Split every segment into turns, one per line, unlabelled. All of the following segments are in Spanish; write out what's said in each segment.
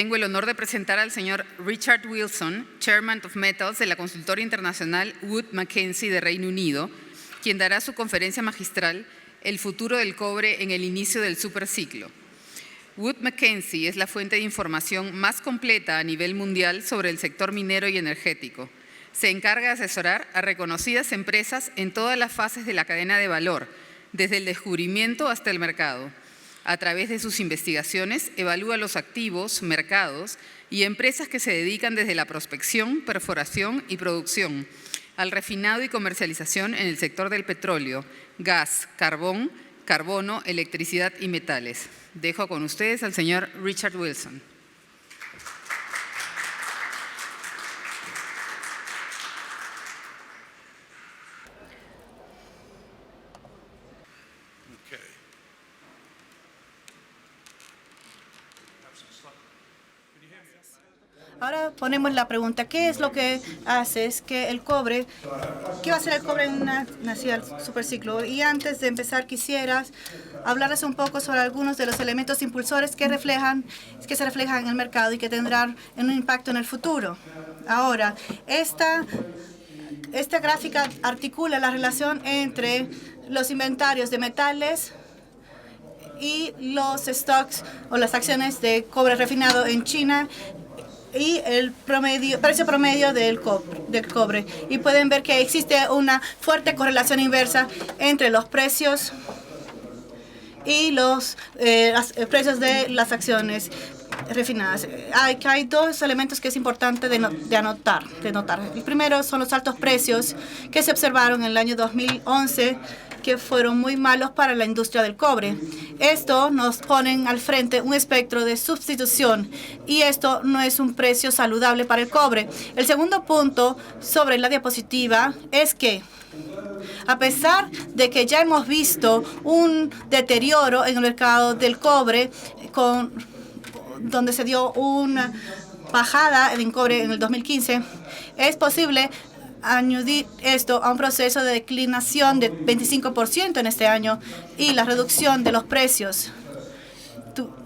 Tengo el honor de presentar al señor Richard Wilson, Chairman of Metals de la consultora internacional Wood Mackenzie de Reino Unido, quien dará su conferencia magistral El futuro del cobre en el inicio del superciclo. Wood Mackenzie es la fuente de información más completa a nivel mundial sobre el sector minero y energético. Se encarga de asesorar a reconocidas empresas en todas las fases de la cadena de valor, desde el descubrimiento hasta el mercado. A través de sus investigaciones, evalúa los activos, mercados y empresas que se dedican desde la prospección, perforación y producción, al refinado y comercialización en el sector del petróleo, gas, carbón, carbono, electricidad y metales. Dejo con ustedes al señor Richard Wilson.
Ahora ponemos la pregunta, ¿qué es lo que hace es que el cobre, qué va a hacer el cobre en una ciudad superciclo? Y antes de empezar quisiera hablarles un poco sobre algunos de los elementos impulsores que se reflejan en el mercado y que tendrán un impacto en el futuro. Ahora, esta gráfica articula la relación entre los inventarios de metales y los stocks o las acciones de cobre refinado en China y el precio promedio del cobre. Y pueden ver que existe una fuerte correlación inversa entre los precios y los precios de las acciones refinadas. Hay dos elementos que es importante de notar. El primero son los altos precios que se observaron en el año 2011, que fueron muy malos para la industria del cobre. Esto nos pone al frente un espectro de sustitución y esto no es un precio saludable para el cobre. El segundo punto sobre la diapositiva es que a pesar de que ya hemos visto un deterioro en el mercado del cobre, donde se dio una bajada en cobre en el 2015, es posible añadir esto a un proceso de declinación de 25% en este año y la reducción de los precios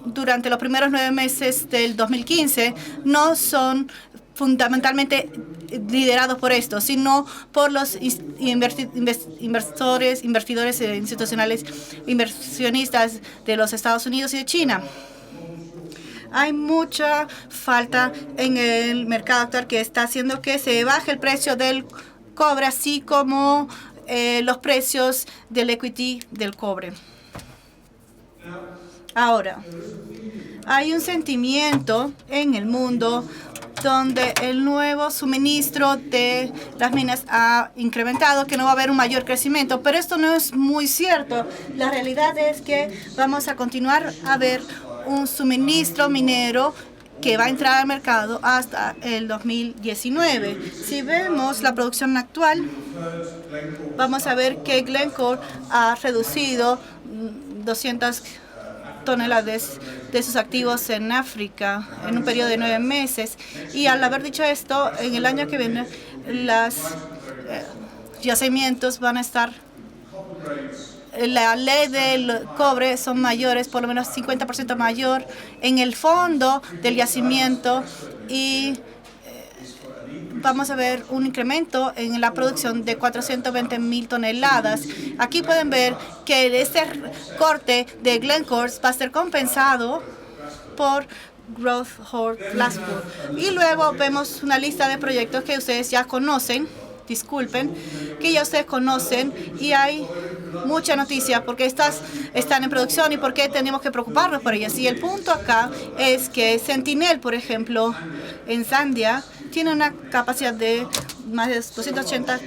durante los primeros 9 meses del 2015 no son fundamentalmente liderados por esto, sino por los inversores, investidores institucionales, inversionistas de los Estados Unidos y de China. Hay mucha falta en el mercado actual que está haciendo que se baje el precio del cobre, así como los precios del equity del cobre. Ahora, hay un sentimiento en el mundo donde el nuevo suministro de las minas ha incrementado, que no va a haber un mayor crecimiento, pero esto no es muy cierto. La realidad es que vamos a continuar a ver un suministro minero que va a entrar al mercado hasta el 2019. Si vemos la producción actual, vamos a ver que Glencore ha reducido 200 toneladas de sus activos en África en un periodo de 9 meses. Y al haber dicho esto, en el año que viene, los yacimientos van a estar, la ley del cobre son mayores, por lo menos 50% mayor en el fondo del yacimiento y vamos a ver un incremento en la producción de 420,000 toneladas. Aquí pueden ver que este corte de Glencore va a ser compensado por Growth Horse Glasgow. Y luego vemos una lista de proyectos que ustedes ya conocen, que ya ustedes conocen, y hay mucha noticia porque estas están en producción y por qué tenemos que preocuparnos por ellas. Y el punto acá es que Sentinel, por ejemplo, en Zambia, tiene una capacidad de más de 280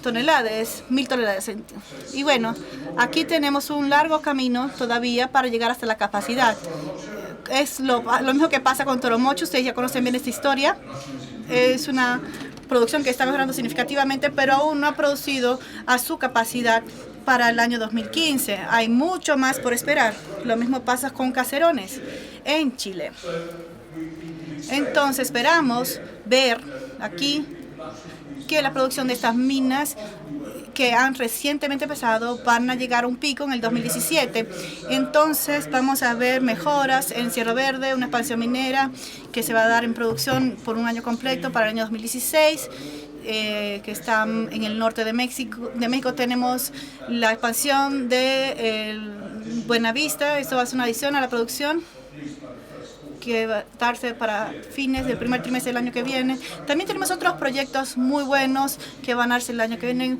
toneladas, 1,000 toneladas. Y bueno, aquí tenemos un largo camino todavía para llegar hasta la capacidad. Es lo mismo que pasa con Toromocho, ustedes ya conocen bien esta historia. Es una producción que está mejorando significativamente, pero aún no ha producido a su capacidad para el año 2015. Hay mucho más por esperar. Lo mismo pasa con Caserones en Chile. Entonces esperamos ver aquí que la producción de estas minas que han recientemente empezado van a llegar a un pico en el 2017. Entonces vamos a ver mejoras en Cerro Verde, una expansión minera que se va a dar en producción por un año completo para el año 2016. Que está en el norte de México. Tenemos la expansión de Buenavista. Esto va a ser una adición a la producción que va a darse para fines del primer trimestre del año que viene. También tenemos otros proyectos muy buenos que van a darse el año que viene.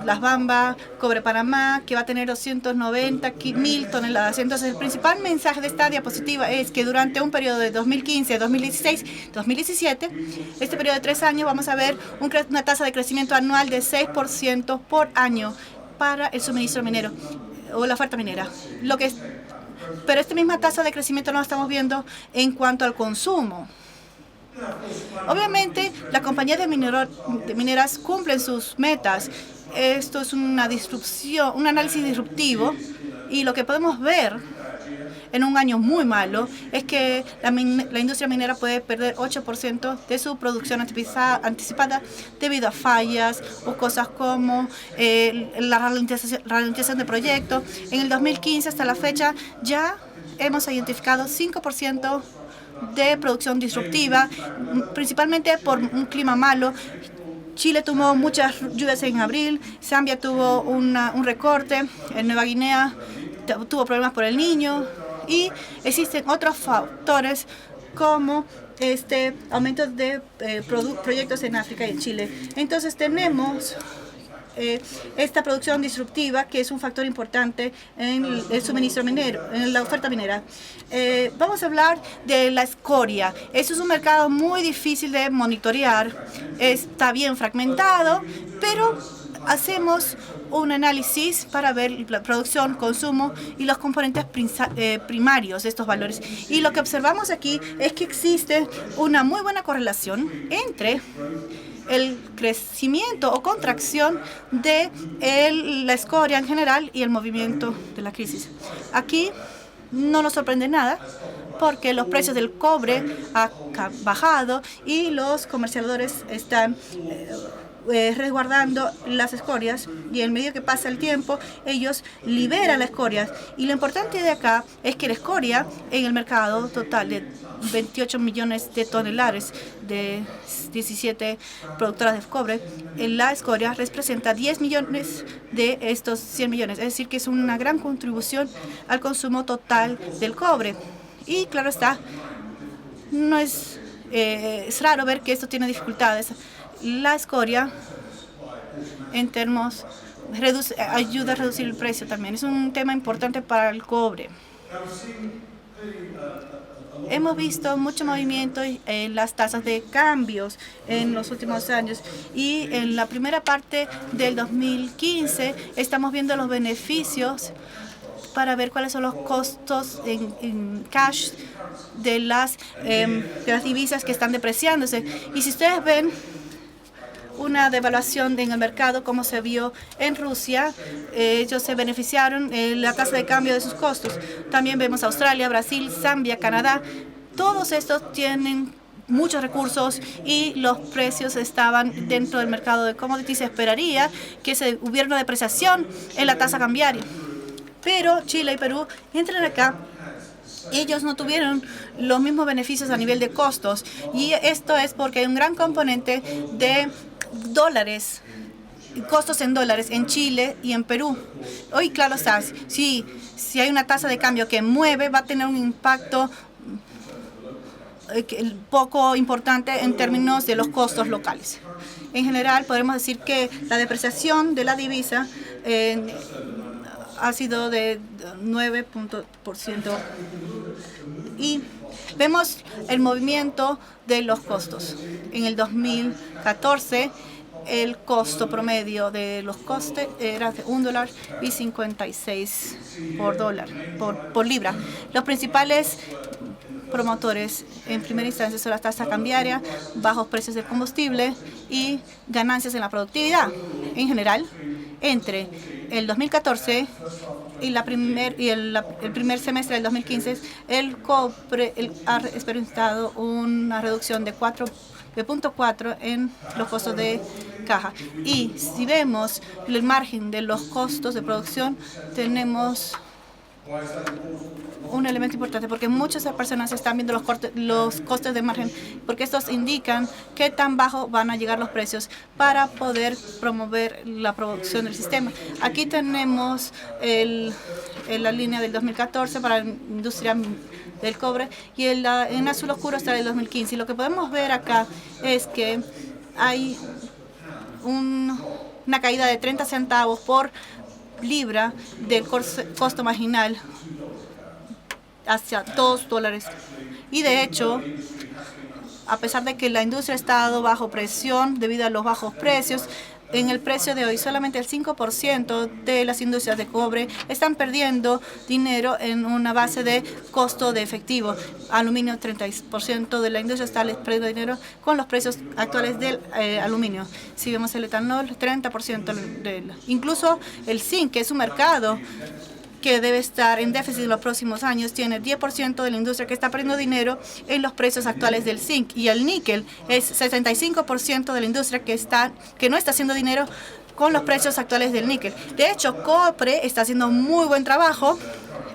Las Bambas, Cobre Panamá, que va a tener 290.000 toneladas. Entonces, el principal mensaje de esta diapositiva es que durante un periodo de 2015, 2016, 2017, este periodo de 3 años, vamos a ver una tasa de crecimiento anual de 6% por año para el suministro minero o la oferta minera. Pero esta misma tasa de crecimiento no la estamos viendo en cuanto al consumo. Obviamente, las compañías de mineras cumplen sus metas. Esto es una disrupción, un análisis disruptivo, y lo que podemos ver en un año muy malo es que la industria minera puede perder 8% de su producción anticipada debido a fallas o cosas como la ralentización de proyectos. En el 2015 hasta la fecha ya hemos identificado 5% de producción disruptiva, principalmente por un clima malo. Chile tuvo muchas lluvias en abril, Zambia tuvo un recorte, en Nueva Guinea tuvo problemas por el Niño, y existen otros factores como aumento de proyectos en África y en Chile. Entonces tenemos esta producción disruptiva, que es un factor importante en el suministro minero, en la oferta minera. Vamos a hablar de la escoria. Eso es un mercado muy difícil de monitorear. Está bien fragmentado, pero hacemos un análisis para ver la producción, consumo y los componentes primarios de estos valores. Y lo que observamos aquí es que existe una muy buena correlación entre el crecimiento o contracción de la escoria en general y el movimiento de la crisis. Aquí no nos sorprende nada, porque los precios del cobre han bajado y los comercializadores están resguardando las escorias, y en medida que pasa el tiempo ellos liberan las escorias. Y lo importante de acá es que la escoria en el mercado total de 28 millones de toneladas de 17 productoras de cobre, la escoria representa 10 millones de estos 100 millones, es decir, que es una gran contribución al consumo total del cobre. Y claro está, no es raro ver que esto tiene dificultades. La escoria, en términos, ayuda a reducir el precio también. Es un tema importante para el cobre. Hemos visto mucho movimiento en las tasas de cambios en los últimos años, y en la primera parte del 2015 estamos viendo los beneficios para ver cuáles son los costos en cash de las divisas que están depreciándose. Y si ustedes ven una devaluación en el mercado, como se vio en Rusia, ellos se beneficiaron en la tasa de cambio de sus costos. También vemos Australia, Brasil, Zambia, Canadá. Todos estos tienen muchos recursos y los precios estaban dentro del mercado de commodities. Se esperaría que hubiera una depreciación en la tasa cambiaria. Pero Chile y Perú entran acá. Ellos no tuvieron los mismos beneficios a nivel de costos, y esto es porque hay un gran componente de dólares, costos en dólares en Chile y en Perú. Hoy, claro está, si hay una tasa de cambio que mueve, va a tener un impacto poco importante en términos de los costos locales. En general, podemos decir que la depreciación de la divisa ha sido de 9%. Y vemos el movimiento de los costos. En el 2014, el costo promedio de los costes era de $1.56 por libra. Los principales promotores en primera instancia son la tasa cambiaria, bajos precios del combustible y ganancias en la productividad. En general, entre el 2014 y el primer semestre del 2015, el cobre ha experimentado una reducción de de 0.4 en los costos de caja. Y si vemos el margen de los costos de producción, tenemos un elemento importante, porque muchas personas están viendo los costes de margen, porque estos indican qué tan bajo van a llegar los precios para poder promover la producción del sistema. Aquí tenemos la línea del 2014 para la industria del cobre y en azul oscuro está el 2015. Y lo que podemos ver acá es que hay una caída de 30 centavos por libra del costo marginal hacia $2. Y de hecho, a pesar de que la industria ha estado bajo presión debido a los bajos precios, en el precio de hoy solamente el 5% de las industrias de cobre están perdiendo dinero en una base de costo de efectivo. Aluminio, 30% de la industria está perdiendo dinero con los precios actuales del aluminio. Si vemos el etanol, 30%. Incluso el zinc, que es un mercado que debe estar en déficit en los próximos años, tiene 10% de la industria que está perdiendo dinero en los precios actuales del zinc. Y el níquel es 75% de la industria que no está haciendo dinero con los precios actuales del níquel. De hecho, Cobre está haciendo muy buen trabajo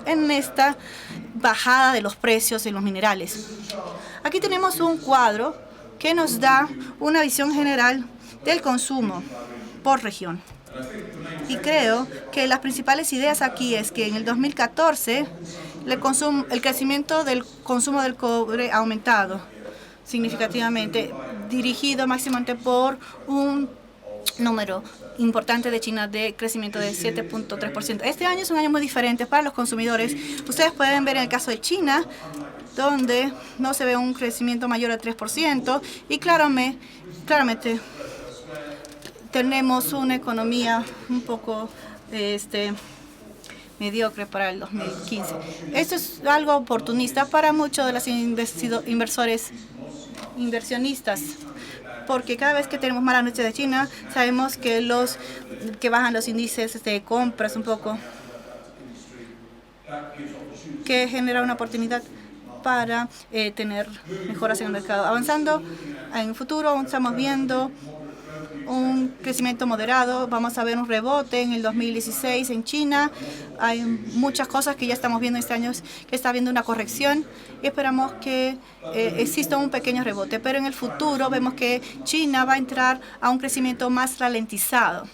en esta bajada de los precios de los minerales. Aquí tenemos un cuadro que nos da una visión general del consumo por región. Y creo que las principales ideas aquí es que en el 2014 el crecimiento del consumo del cobre ha aumentado significativamente, dirigido máximamente por un número importante de China de crecimiento de 7.3%. Este año es un año muy diferente para los consumidores. Ustedes pueden ver en el caso de China, donde no se ve un crecimiento mayor a 3%, y claramente tenemos una economía un poco mediocre para el 2015. Esto es algo oportunista para muchos de los inversionistas, porque cada vez que tenemos mala noche de China, sabemos que bajan los índices de compras un poco, que genera una oportunidad para tener mejoras en el mercado. Avanzando en el futuro, aún estamos viendo un crecimiento moderado. Vamos a ver un rebote en el 2016 en China. Hay muchas cosas que ya estamos viendo este año, que está habiendo una corrección, y esperamos que exista un pequeño rebote. Pero en el futuro vemos que China va a entrar a un crecimiento más ralentizado.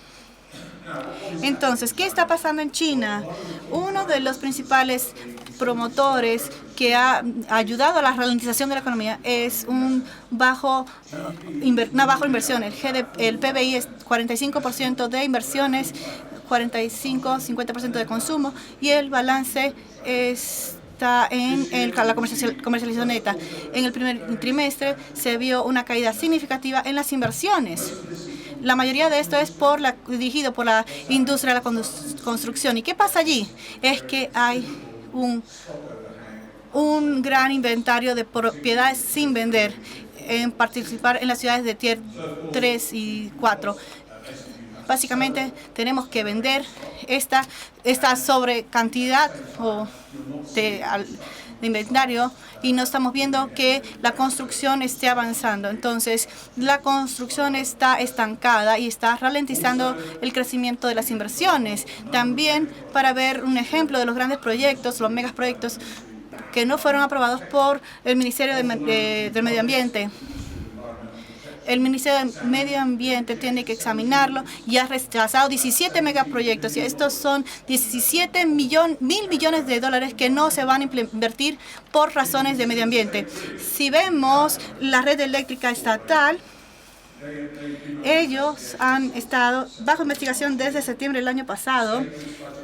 Entonces, ¿qué está pasando en China? Uno de los principales promotores que ha ayudado a la ralentización de la economía es una baja inversión. El PBI es 45% de inversiones, 45-50% de consumo, y el balance está en la comercialización neta. En el primer trimestre se vio una caída significativa en las inversiones. La mayoría de esto es dirigido por la industria de la construcción. ¿Y qué pasa allí? Es que hay un gran inventario de propiedades sin vender, en participar en las ciudades de Tier 3 y 4. Básicamente tenemos que vender esta sobrecantidad de inventario, y no estamos viendo que la construcción esté avanzando. Entonces, la construcción está estancada y está ralentizando el crecimiento de las inversiones. También, para ver un ejemplo de los grandes proyectos, los megaproyectos que no fueron aprobados por el Ministerio del Medio Ambiente. El Ministerio de Medio Ambiente tiene que examinarlo y ha rechazado 17 megaproyectos. Y estos son 17 mil millones de dólares que no se van a invertir por razones de medio ambiente. Si vemos la red eléctrica estatal, ellos han estado bajo investigación desde septiembre del año pasado.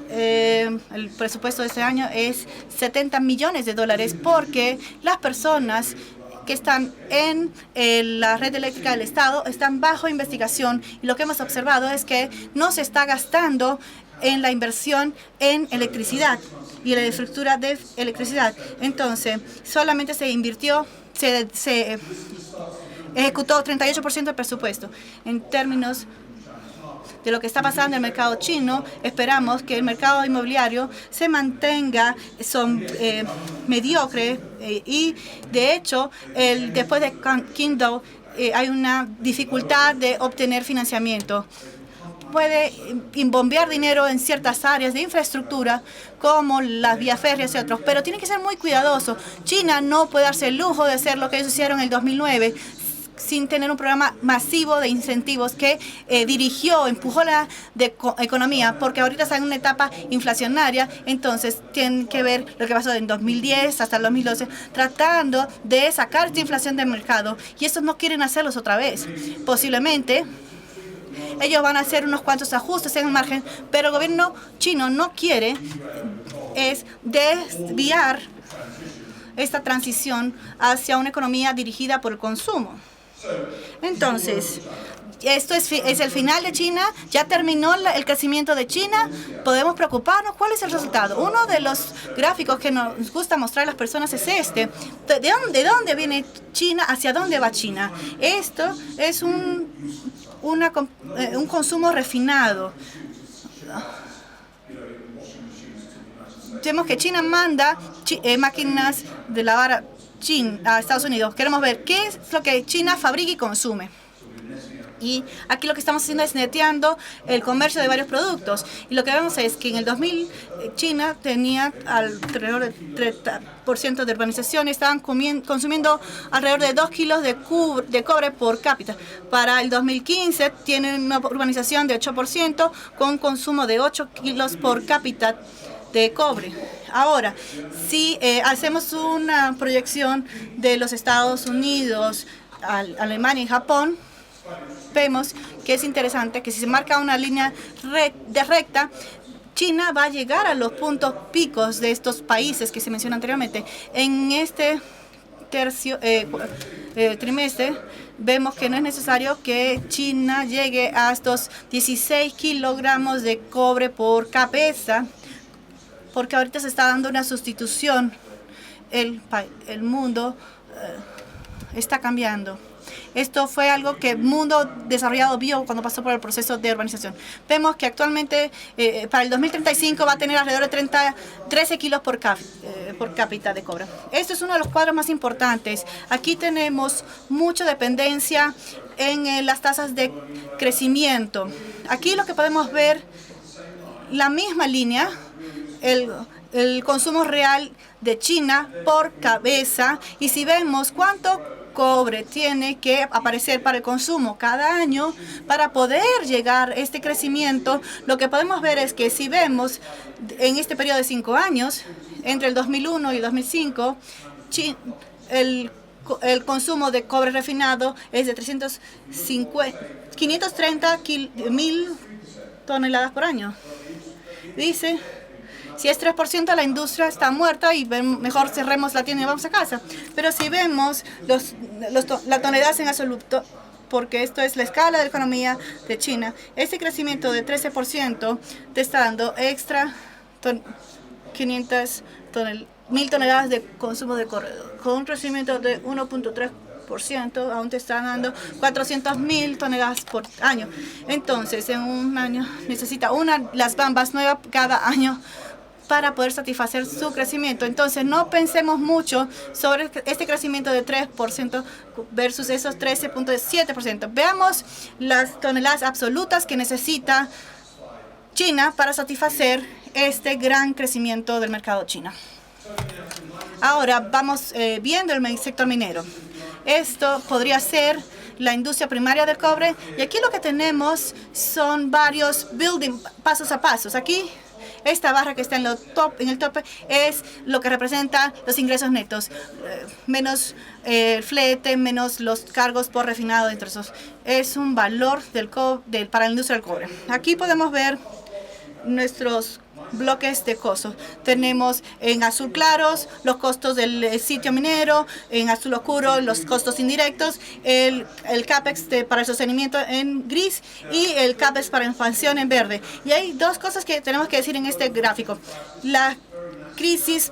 El presupuesto de este año es 70 millones de dólares porque las personas que están en la red eléctrica del Estado están bajo investigación, y lo que hemos observado es que no se está gastando en la inversión en electricidad y en la infraestructura de electricidad. Entonces, solamente se ejecutó 38% del presupuesto. En términos de lo que está pasando en el mercado chino, esperamos que el mercado inmobiliario se mantenga mediocre y, de hecho, después de Kindle hay una dificultad de obtener financiamiento. Puede bombear dinero en ciertas áreas de infraestructura como las vías férreas y otros, pero tiene que ser muy cuidadoso. China no puede darse el lujo de hacer lo que ellos hicieron en el 2009 sin tener un programa masivo de incentivos que empujó la economía, porque ahorita está en una etapa inflacionaria. Entonces tienen que ver lo que pasó en 2010 hasta el 2012, tratando de sacar esta inflación del mercado, y estos no quieren hacerlos otra vez. Posiblemente ellos van a hacer unos cuantos ajustes en el margen, pero el gobierno chino no quiere desviar esta transición hacia una economía dirigida por el consumo. Entonces, esto es el final de China. Ya terminó el crecimiento de China. Podemos preocuparnos. ¿Cuál es el resultado? Uno de los gráficos que nos gusta mostrar a las personas es este. ¿De dónde viene China? ¿Hacia dónde va China? Esto es un consumo refinado. Vemos que China manda máquinas de lavar a Estados Unidos. Queremos ver qué es lo que China fabrica y consume. Y aquí lo que estamos haciendo es neteando el comercio de varios productos. Y lo que vemos es que en el 2000 China tenía alrededor del 30% de urbanización. Estaban consumiendo alrededor de 2 kilos de cobre por cápita. Para el 2015 tienen una urbanización de 8% con consumo de 8 kilos por cápita de cobre. Ahora, si hacemos una proyección de los Estados Unidos, Alemania y Japón, vemos que es interesante que si se marca una línea recta, China va a llegar a los puntos picos de estos países que se mencionó anteriormente. En este trimestre vemos que no es necesario que China llegue a estos 16 kilogramos de cobre por cabeza, porque ahorita se está dando una sustitución. El mundo está cambiando. Esto fue algo que el mundo desarrollado vio cuando pasó por el proceso de urbanización. Vemos que actualmente para el 2035 va a tener alrededor de 13 kilos por cápita de cobre. Esto es uno de los cuadros más importantes. Aquí tenemos mucha dependencia en las tasas de crecimiento. Aquí lo que podemos ver, la misma línea, el consumo real de China por cabeza, y si vemos cuánto cobre tiene que aparecer para el consumo cada año para poder llegar a este crecimiento, lo que podemos ver es que si vemos en este periodo de 5 años, entre el 2001 y el 2005, el consumo de cobre refinado es de 530.000 toneladas por año. Dice, si es 3%, la industria está muerta y mejor cerremos la tienda y vamos a casa. Pero si vemos las toneladas en absoluto, porque esto es la escala de la economía de China, este crecimiento de 13% te está dando extra 500.000 toneladas de consumo de cobre. Con un crecimiento de 1.3%, aún te están dando 400.000 toneladas por año. Entonces, en un año necesita las bambas nuevas cada año para poder satisfacer su crecimiento. Entonces, no pensemos mucho sobre este crecimiento de 3% versus esos 13.7%. Veamos las toneladas absolutas que necesita China para satisfacer este gran crecimiento del mercado chino. Ahora vamos viendo el sector minero. Esto podría ser la industria primaria del cobre, y aquí lo que tenemos son varios pasos a pasos. Aquí esta barra que está en el tope es lo que representa los ingresos netos, menos el flete, menos los cargos por refinado, entre esos. Es un valor para la industria del cobre. Aquí podemos ver nuestros bloques de costos. Tenemos en azul claros los costos del sitio minero, en azul oscuro los costos indirectos, el CAPEX para el sostenimiento en gris y el CAPEX para expansión en verde. Y hay dos cosas que tenemos que decir en este gráfico. La crisis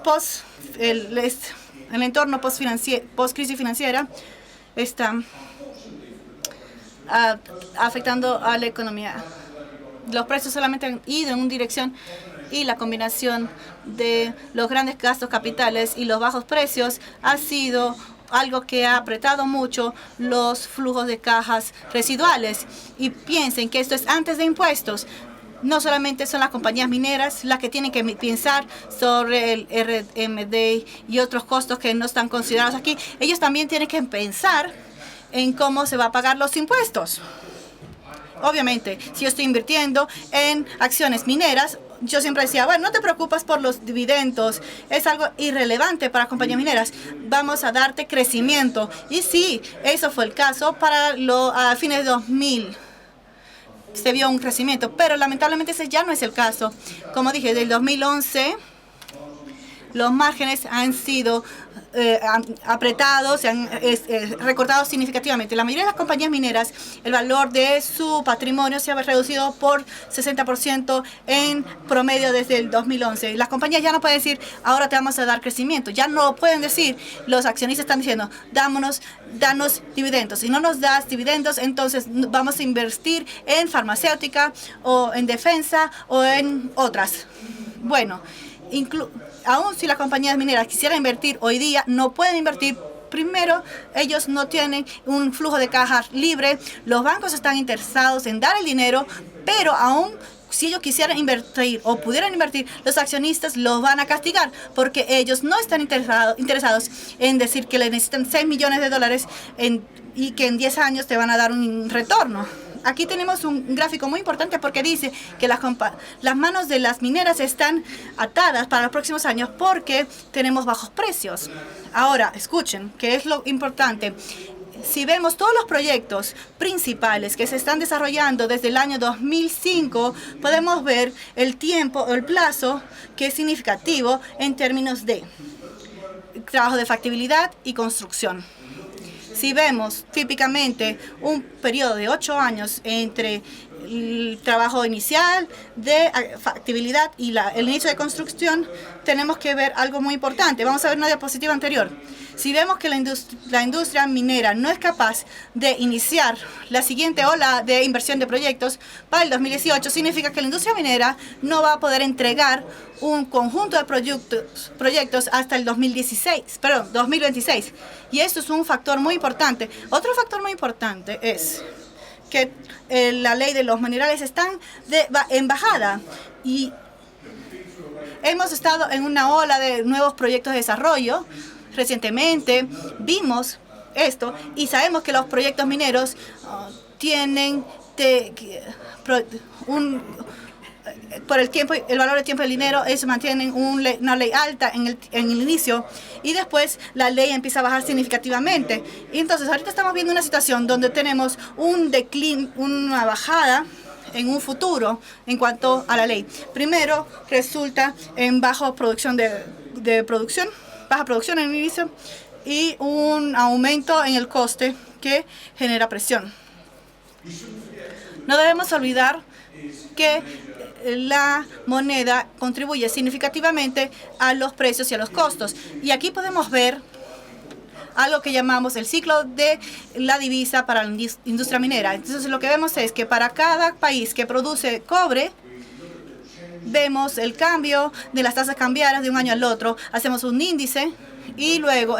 el entorno post-crisis financiera está afectando a la economía. los precios solamente han ido en una dirección y la combinación de los grandes gastos capitales y los bajos precios ha sido algo que ha apretado mucho los flujos de cajas residuales. Y piensen que esto es antes de impuestos. No solamente son las compañías mineras las que tienen que pensar sobre el RMD y otros costos que no están considerados aquí. Ellos también tienen que pensar en cómo se va a pagar los impuestos. Obviamente, si yo estoy invirtiendo en acciones mineras, yo siempre decía, bueno, no te preocupes por los dividendos, es algo irrelevante para compañías mineras, vamos a darte crecimiento. Y sí, eso fue el caso a fines de 2000. Se vio un crecimiento, pero lamentablemente ese ya no es el caso. Como dije, del 2011 los márgenes han sido apretados, se han recortado significativamente. La mayoría de las compañías mineras, el valor de su patrimonio se ha reducido por 60% en promedio desde el 2011. Las compañías ya no pueden decir, ahora te vamos a dar crecimiento. Ya no lo pueden decir. Los accionistas están diciendo, danos dividendos. Si no nos das dividendos, entonces vamos a invertir en farmacéutica o en defensa o en otras. Bueno, aún si las compañías mineras quisieran invertir hoy día, no pueden invertir. Primero, ellos no tienen un flujo de caja libre. Los bancos están interesados en dar el dinero, pero aún si ellos quisieran invertir o pudieran invertir, los accionistas los van a castigar porque ellos no están interesados en decir que le necesitan $6 millones y que en 10 años te van a dar un retorno. Aquí tenemos un gráfico muy importante porque dice que las manos de las mineras están atadas para los próximos años porque tenemos bajos precios. Ahora, escuchen, ¿qué es lo importante? Si vemos todos los proyectos principales que se están desarrollando desde el año 2005, podemos ver el tiempo, el plazo que es significativo en términos de trabajo de factibilidad y construcción. Si vemos típicamente un periodo de 8 años entre el trabajo inicial de factibilidad y el inicio de construcción, tenemos que ver algo muy importante. Vamos a ver una diapositiva anterior. Si vemos que la industria minera no es capaz de iniciar la siguiente ola de inversión de proyectos para el 2018, significa que la industria minera no va a poder entregar un conjunto de proyectos hasta el 2026. Y esto es un factor muy importante. Otro factor muy importante es que la ley de los minerales está en bajada y hemos estado en una ola de nuevos proyectos de desarrollo. Recientemente vimos esto y sabemos que los proyectos mineros tienen por el valor del tiempo del dinero, ellos mantienen una ley alta en el inicio y después la ley empieza a bajar significativamente. Y entonces ahorita estamos viendo una situación donde tenemos un declin, una bajada en un futuro en cuanto a la ley. Primero, resulta en baja producción baja producción en el inicio y un aumento en el coste que genera presión. No debemos olvidar que la moneda contribuye significativamente a los precios y a los costos. Y aquí podemos ver algo que llamamos el ciclo de la divisa para la industria minera. Entonces, lo que vemos es que para cada país que produce cobre, vemos el cambio de las tasas cambiarias de un año al otro, hacemos un índice y luego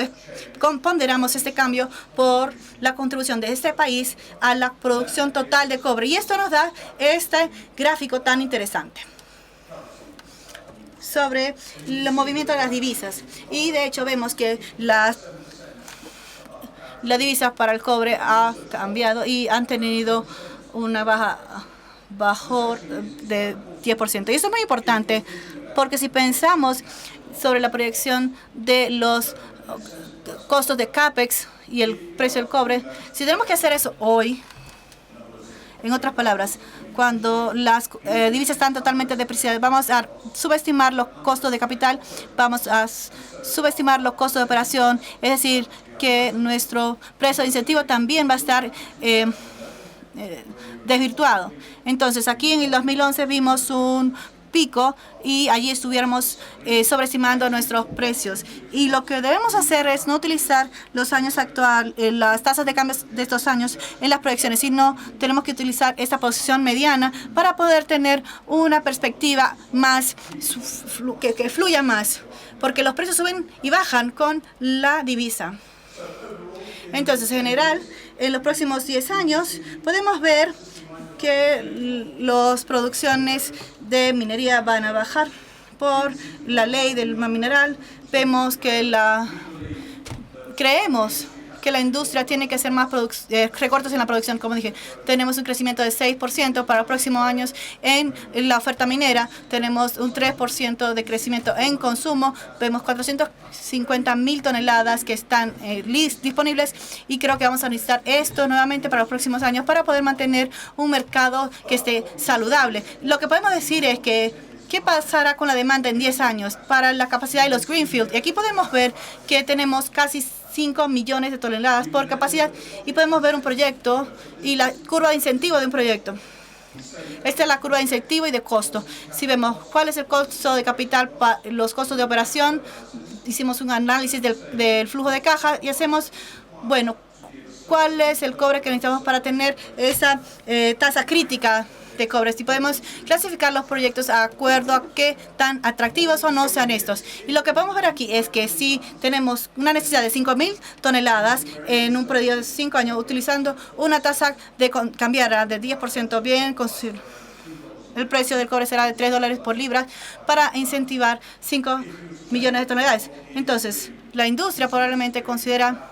ponderamos este cambio por la contribución de este país a la producción total de cobre. Y esto nos da este gráfico tan interesante sobre el movimiento de las divisas. Y de hecho vemos que la divisa para el cobre ha cambiado y han tenido una bajó de 10%. Y eso es muy importante porque si pensamos sobre la proyección de los costos de CAPEX y el precio del cobre, si tenemos que hacer eso hoy, en otras palabras, cuando las divisas están totalmente depreciadas, vamos a subestimar los costos de capital, vamos a subestimar los costos de operación, es decir, que nuestro precio de incentivo también va a estar desvirtuado. Entonces, aquí en el 2011 vimos un pico y allí estuviéramos sobreestimando nuestros precios. Y lo que debemos hacer es no utilizar los años actuales, las tasas de cambio de estos años en las proyecciones, sino tenemos que utilizar esta posición mediana para poder tener una perspectiva más que fluya más, porque los precios suben y bajan con la divisa. Entonces, en general, en los próximos 10 años podemos ver que las producciones de minería van a bajar por la ley del mineral. Vemos que creemos que la industria tiene que hacer más recortes en la producción. Como dije, tenemos un crecimiento de 6% para los próximos años en la oferta minera. Tenemos un 3% de crecimiento en consumo. Vemos 450,000 toneladas que están disponibles y creo que vamos a necesitar esto nuevamente para los próximos años para poder mantener un mercado que esté saludable. Lo que podemos decir es que ¿qué pasará con la demanda en 10 años para la capacidad de los Greenfield? Y aquí podemos ver que tenemos casi 5 millones de toneladas por capacidad y podemos ver un proyecto y la curva de incentivo de un proyecto. Esta es la curva de incentivo y de costo. Si vemos cuál es el costo de capital, los costos de operación, hicimos un análisis del flujo de caja y hacemos, bueno, cuál es el cobre que necesitamos para tener esa tasa crítica de cobre. Si podemos clasificar los proyectos de acuerdo a qué tan atractivos o no sean estos. Y lo que podemos ver aquí es que si tenemos una necesidad de 5,000 toneladas en un periodo de 5 años, utilizando una tasa de cambiar de 10%, bien, el precio del cobre será de $3 por libra para incentivar 5 millones de toneladas. Entonces, la industria probablemente considera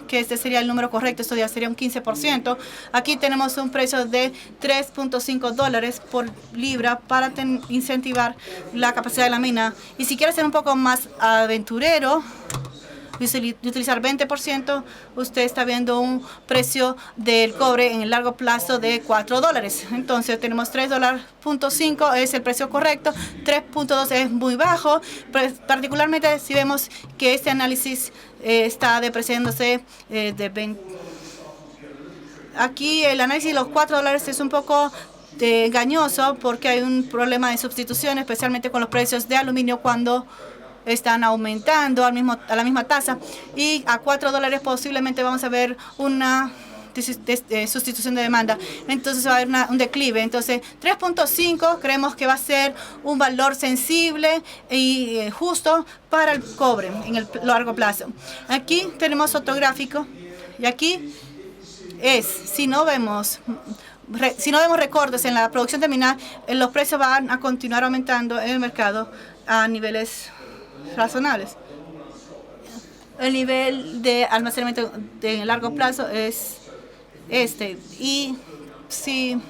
que este sería el número correcto, esto ya sería un 15%. Aquí tenemos un precio de $3.5 por libra para incentivar la capacidad de la mina. Y si quiere ser un poco más aventurero, de utilizar 20%, usted está viendo un precio del cobre en el largo plazo de $4. Entonces tenemos $3.5 es el precio correcto, 3.2 es muy bajo, particularmente si vemos que este análisis está depreciándose de 20. Aquí el análisis de los $4 es un poco engañoso porque hay un problema de sustitución, especialmente con los precios de aluminio cuando están aumentando a la misma tasa, y a $4 posiblemente vamos a ver una sustitución de demanda. Entonces va a haber un declive. Entonces 3.5 creemos que va a ser un valor sensible y justo para el cobre en el largo plazo. Aquí tenemos otro gráfico y aquí si no vemos recortes en la producción terminal, los precios van a continuar aumentando en el mercado a niveles razonables. El nivel de almacenamiento de largo plazo es y si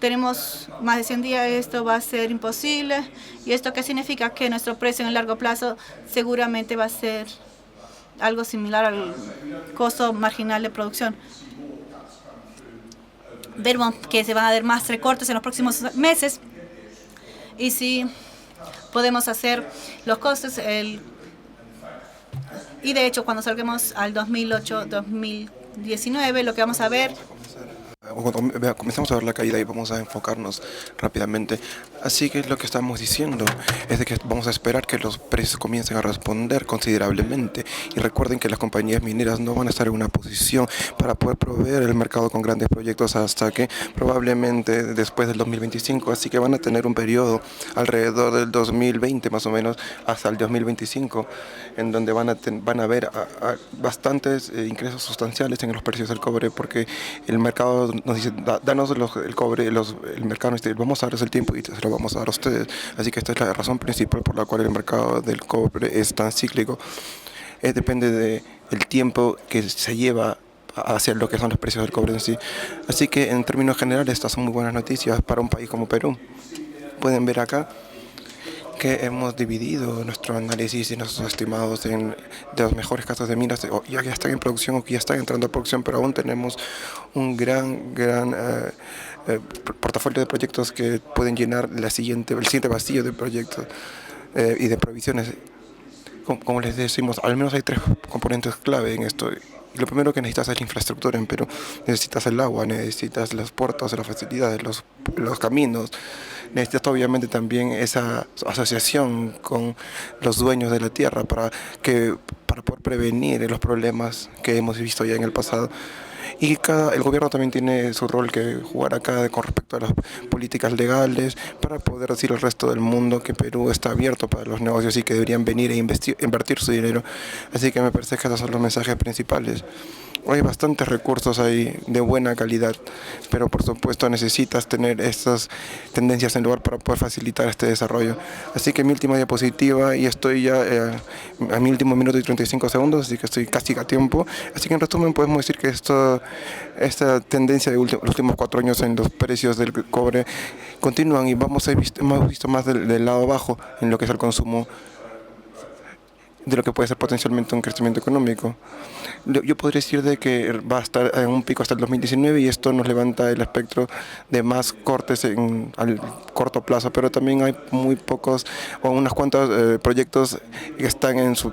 tenemos más de 100 días, esto va a ser imposible. ¿Y esto qué significa? Que nuestro precio en el largo plazo seguramente va a ser algo similar al costo marginal de producción. Vemos que se van a dar más recortes en los próximos meses y si podemos hacer los costes, y de hecho cuando salgamos al 2008-2019, lo que vamos a ver
Cuando comenzamos a ver la caída y vamos a enfocarnos rápidamente. Así que lo que estamos diciendo es de que vamos a esperar que los precios comiencen a responder considerablemente. Y recuerden que las compañías mineras no van a estar en una posición para poder proveer el mercado con grandes proyectos hasta que probablemente después del 2025. Así que van a tener un periodo alrededor del 2020 más o menos hasta el 2025 en donde van a ver bastantes ingresos sustanciales en los precios del cobre, porque el mercado nos dice, danos el cobre, el mercado nos dice, vamos a darles el tiempo y se lo vamos a dar a ustedes. Así que esta es la razón principal por la cual el mercado del cobre es tan cíclico. Depende del tiempo que se lleva hacia lo que son los precios del cobre en sí. Así que en términos generales estas son muy buenas noticias para un país como Perú. Pueden ver acá que hemos dividido nuestro análisis y nuestros estimados de los mejores casos de minas ya están en producción o que ya están entrando a producción, pero aún tenemos un gran portafolio de proyectos que pueden llenar el siguiente vacío de proyectos y de provisiones. Como les decimos, al menos hay tres componentes clave en esto. Y lo primero que necesitas es la infraestructura en Perú. Necesitas el agua, necesitas los puertos, las facilidades, los caminos. Necesitas obviamente también esa asociación con los dueños de la tierra para poder prevenir los problemas que hemos visto ya en el pasado. Y el gobierno también tiene su rol que jugar acá con respecto a las políticas legales para poder decir al resto del mundo que Perú está abierto para los negocios y que deberían venir e invertir su dinero. Así que me parece que esos son los mensajes principales. Hay bastantes recursos ahí de buena calidad, pero por supuesto necesitas tener estas tendencias en lugar para poder facilitar este desarrollo. Así que mi última diapositiva, y estoy ya a mi último minuto y 35 segundos, así que estoy casi a tiempo. Así que en resumen podemos decir que esta tendencia de los últimos 4 años en los precios del cobre continúan y hemos visto más del lado bajo en lo que es el consumo de lo que puede ser potencialmente un crecimiento económico. Yo podría decir de que va a estar en un pico hasta el 2019 y esto nos levanta el espectro de más cortes al corto plazo, pero también hay muy pocos o unos cuantos proyectos que están en su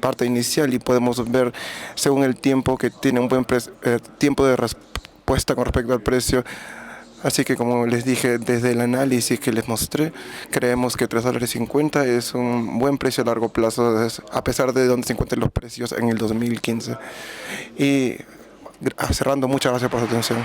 parte inicial y podemos ver según el tiempo que tiene un buen tiempo de respuesta con respecto al precio. Así que como les dije, desde el análisis que les mostré, creemos que $3.50 es un buen precio a largo plazo, a pesar de donde se encuentren los precios en el 2015. Y cerrando, muchas gracias por su atención.